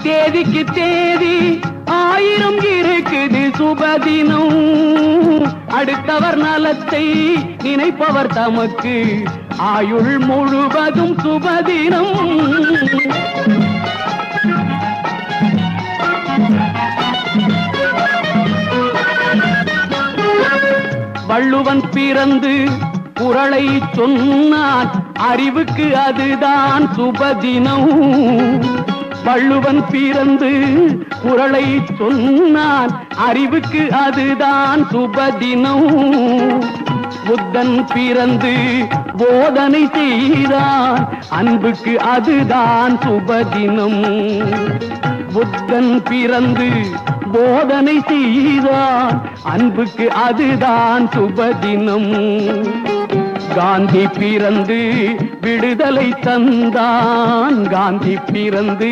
தேதிக்கு தேதி ஆயிரம் இருக்குது சுபதினம். அடுத்தவர் நலத்தை நினைப்பவர் தமக்கு ஆயுள் முழுவதும் சுபதினம். வள்ளுவன் பிறந்து குறளை சொன்னான், அறிவுக்கு அதுதான் சுபதினம். வள்ளுவன் பிறந்து குறளை சொன்னான், அறிவுக்கு அதுதான் சுபதினம். புத்தன் பிறந்து போதனை செய்தான், அன்புக்கு அதுதான் சுபதினம். புத்தன் பிறந்து போதனை செய்தான், அன்புக்கு அதுதான் சுபதினம். காந்தி பிறந்து விடுதலை தந்தான், காந்தி பிறந்து